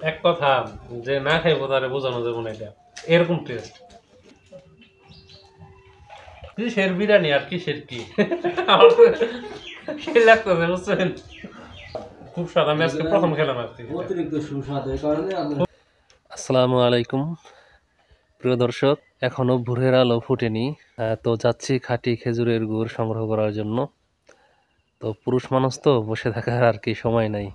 এক কথা যে না খাইবো তারে বোঝানো যাবে না, এটা এরকম টেস্ট। কিসের বিরিয়ানি আর কিসের কি আমার তো সেই লাগতেছে, বুঝছেন? খুব স্বাদ। আমি আজকে প্রথম খেলাম আজকে, অতিরিক্ত সুস্বাদ এই কারণে। আসসালামু আলাইকুম প্রিয় দর্শক, এখনো ভোরের আলো ফুটেনি, তো যাচ্ছি খাঁটি খেজুরের গুড় সংগ্রহ করার জন্য। তো পুরুষ মানুষ তো বসে থাকার আর কি সময় নাই।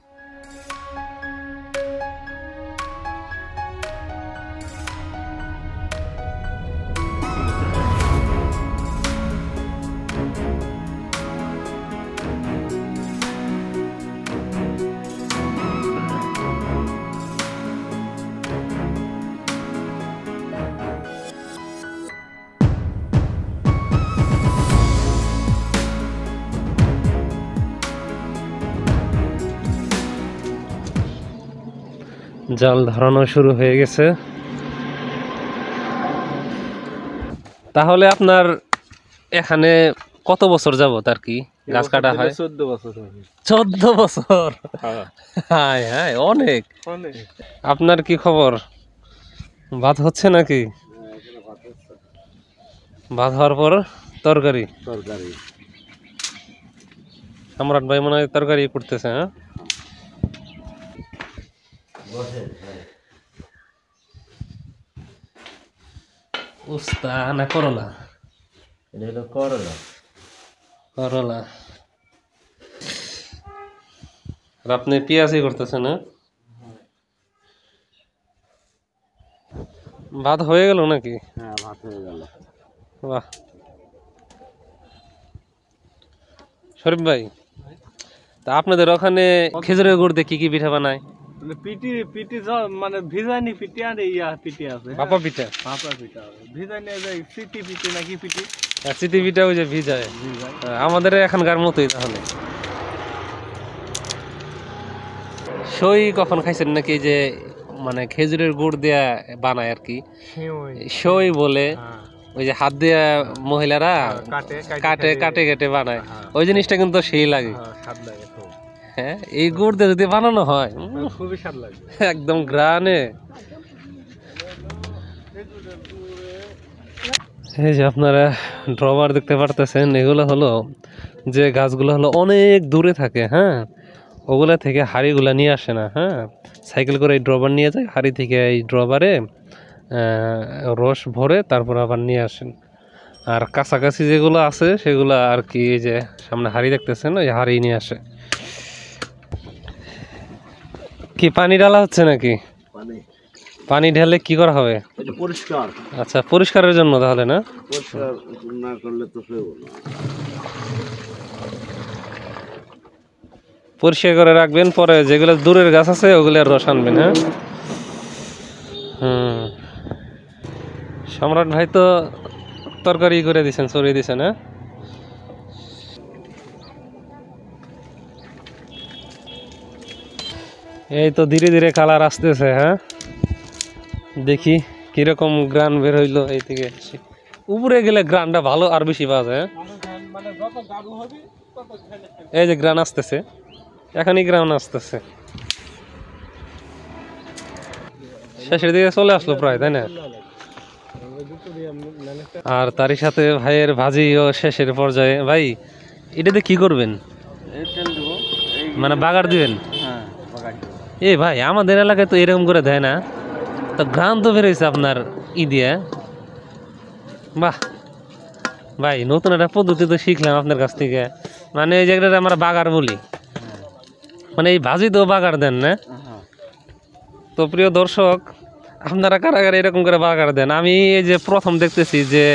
জাল ধরানো শুরু হয়ে গেছে। তাহলে আপনার এখানে কত বছর যাবত আর কি গাছ কাটা হয়? 14 বছর। 14 বছর? হায় হায়, অনেক। আপনার কি খবর, ভাত হচ্ছে নাকি? ভাত হওয়ার পর তরকারি? সম্রাট ভাই মনে হয় তরকারি করতেছে। হ্যাঁ, উস্তা না করলা? এটা হলো করলা। করলা। আর আপনি পেঁয়াজই করতেছেন? না ভাত হয়ে গেল নাকি? হ্যাঁ, ভাত হয়ে গেল। বাহ। শরীফ ভাই, তা আপনাদের ওখানে খেজুরের গুড় দিয়ে কি কি পিঠা বানায়? পিটি পিটি মানে ভিজানি পিটি আর ইয়া পিটি আছে। ভাপা পিঠা? ভাপা পিঠা ভিজানি, সিটি পিটি নাকি পিটি? সিটি পিঠা ওই যে ভিজায়, আমাদের এখানকার মতোই। তাহলে সই কখন খাইছেন নাকি, যে মানে খেজুরের গুড় দেয়া বানায় আর কি, সই বলে, ওই যে হাত দিয়ে মহিলারা কাটে কাটে কেটে বানায়, ওই জিনিসটা কিন্তু সেই লাগে। হ্যাঁ, এই গুড় দিয়ে যদি বানানো হয় খুবই স্বাদ লাগে, একদম গ্রানে। এই যে আপনারা ড্রবার দেখতে পারতেছেন, এগুলো হলো যে গাছগুলো হলো অনেক দূরে থাকে। হ্যাঁ, ওগুলা থেকে হাড়িগুলা নিয়ে আসে না। হ্যাঁ, সাইকেল করে এই ড্রবার নিয়ে যায়, হাড়ি থেকে এই ড্রবারে রস ভরে তারপর আবার নিয়ে আসেন। আর কাছাকাছি যেগুলো আছে সেগুলো আর কি, এই যে সামনে হাড়ি দেখতেছেন, ওই হাড়ি নিয়ে আসে। কি পানি ঢালা হচ্ছে নাকি? পানি ঢেলে কি করা হবে? পরিষ্কার। আচ্ছা, পরিষ্কারের জন্য তাহলে? না, পরিষ্কার না করলে তো পরিষ্কার করে রাখবেন, পরে যেগুলো দূরের গাছ আছে ওগুলো রস আনবেন। হ্যাঁ, সম্রাট ভাই তো তরকারি করে দিচ্ছেন, সরিয়ে দিচ্ছেন। হ্যাঁ, এই তো ধীরে ধীরে কালার আসতেছে। হ্যাঁ, দেখি কিরকম গ্রান বের হইলো। এই থেকে উপরে গেলে গ্রানটা ভালো আর বেশি পাওয়া যায়। এই যে গ্রান আসতেছে, এখনই গ্রান আসতেছে, শেষের দিকে চলে আসলো প্রায়, তাই না? আর তারই সাথে ভাইয়ের ভাজিও শেষের পর্যায়ে। ভাই, এটাতে কি করবেন? মানে বাগার দিবেন? এই ভাই, আমাদের এলাকায় তো এরকম করে দেয় না, তো গ্রাম তো বেরোইছে আপনার ই দিয়ে। বাহ ভাই, নতুন একটা পদ্ধতি তো শিখলাম আপনার কাছ থেকে। মানে এই জায়গাটা আমরা বাগার বলি, মানে এই ভাজি তো বাগার দেন না? তো প্রিয় দর্শক, আপনারা কারা কারা এরকম করে বাগার দেন? আমি এই যে প্রথম দেখতেছি যে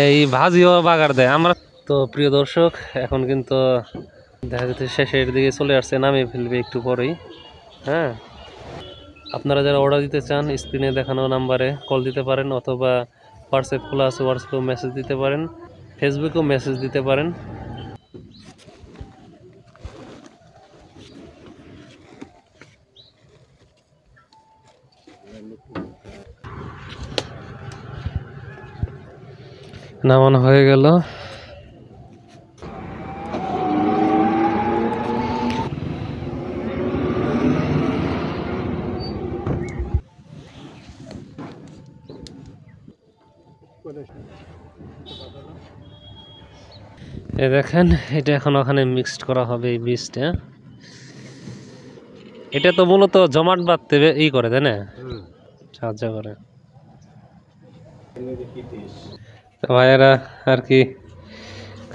এই ভাজিও বাগার দেয় আমরা। তো প্রিয় দর্শক, এখন কিন্তু দেখা যাচ্ছে শেষের দিকে চলে আসছে, নামিয়ে ফেলবে একটু পরেই। হ্যাঁ, আপনারা যারা অর্ডার দিতে চান স্ক্রিনে দেখানো নাম্বারে কল দিতে পারেন, অথবা হোয়াটসঅ্যাপ খোলা আছে, হোয়াটসঅ্যাপেও মেসেজ দিতে পারেন, ফেসবুকেও মেসেজ দিতে পারেন। নামানো হয়ে গেল। এই দেখেন এটা এখন ওখানে মিক্সড করা হবে এই বীজটা। এটা তো মূলত জমাট বাঁধতে ই করে তাই না, সাহায্য করে। তো ভাইয়েরা আর কি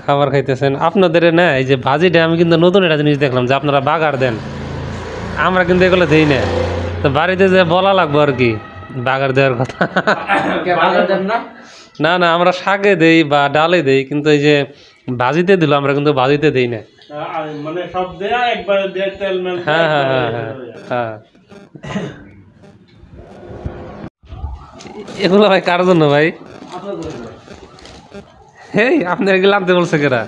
খাবার খাইতেছেন আপনাদের না। এই যে ভাজিটা আমি কিন্তু নতুন একটা জিনিস দেখলাম যে আপনারা বাগার দেন, আমরা কিন্তু এগুলো দেই না। তো বাড়িতে যে বলা লাগবো আর কি বাগার দেওয়ার কথা। না না আমরা শাকে দেই বা ডালে দেই, কিন্তু এই যে ভাজিতে দিল আমরা কিন্তু ভাজিতে দেই না। মানে সব দেয়া একবারে দিয়ে তেল মেল। হ্যাঁ হ্যাঁ হ্যাঁ হ্যাঁ হ্যাঁ। এগুলো ভাই কার জন্য ভাই? এই আপনার এগুলো আনতে বলছে কেরা?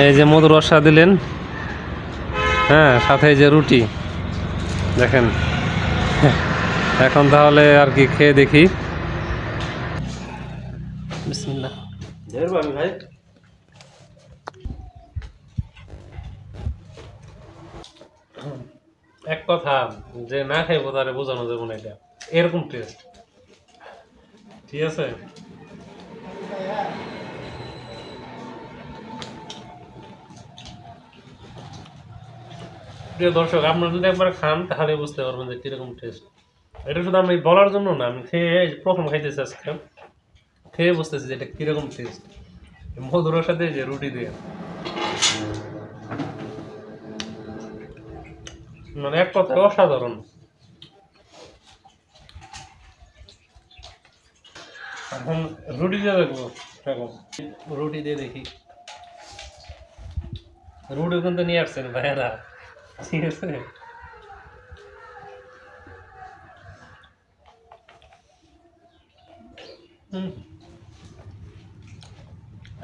এই যে মধুর রসা দিলেন, হ্যাঁ, সাথে এই যে রুটি দেখেন। এখন তাহলে আর কি খেয়ে দেখি। বিসমিল্লাহ। ভাই এক কথা যে না খাইবো তারে বোঝানো যাবো না, এটা এরকম টেস্ট। ঠিক আছে, প্রিয় দর্শক আপনারা যদি একবার খান তাহলে বুঝতে পারবেন যে কিরকম টেস্ট। এটা শুধু আমি বলার জন্য না, আমি খেয়ে প্রথম খাইতেছি আজকে, খেয়ে বুঝতেছি যে এটা কিরকম টেস্ট। মধুরের সাথে যে রুটি দিয়ে মানে এক কথায় অসাধারণ। এখন রুটি দিয়ে দেখবো, রুটি দিয়ে দেখি। রুটি কিন্তু নিয়ে আসছেন ভাইয়েরা, ঠিক আছে।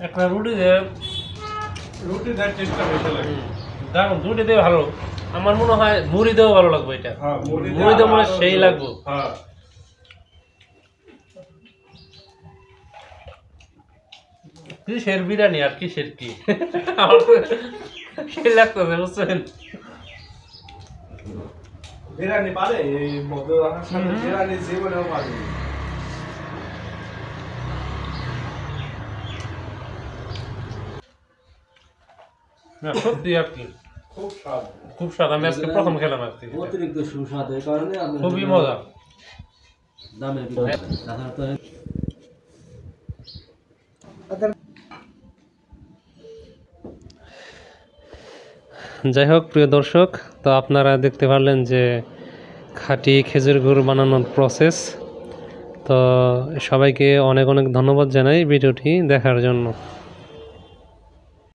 একটা রুটি দিয়ে টেস্টটা বেশি লাগে। দারুন, রুটি দিয়ে ভালো। আমার মনে হয় মুড়ি দিয়েও ভালো লাগবে এটা। মুড়ি দিয়ে মনে হয় সেই লাগবে। কিসের বিরিয়ানি আর কিসের কি, আমার তো সেই লাগতেছে বুঝছেন। বিরিয়ানি পারে এই মধু রাখার সাথে বিরিয়ানি জীবনেও পারে। না সত্যি আর কি খুব স্বাদ, খুব স্বাদ। আমি আজকে প্রথম খেলাম আর কি, অতিরিক্ত সুস্বাদের কারণে খুবই মজা। দামের ভিতরে সাধারণত যাই হোক প্রিয় দর্শক, তো আপনারা দেখতে পারলেন যে খাঁটি খেজুর গুড় বানানোর প্রসেস। তো সবাইকে অনেক অনেক ধন্যবাদ জানাই ভিডিওটি দেখার জন্য।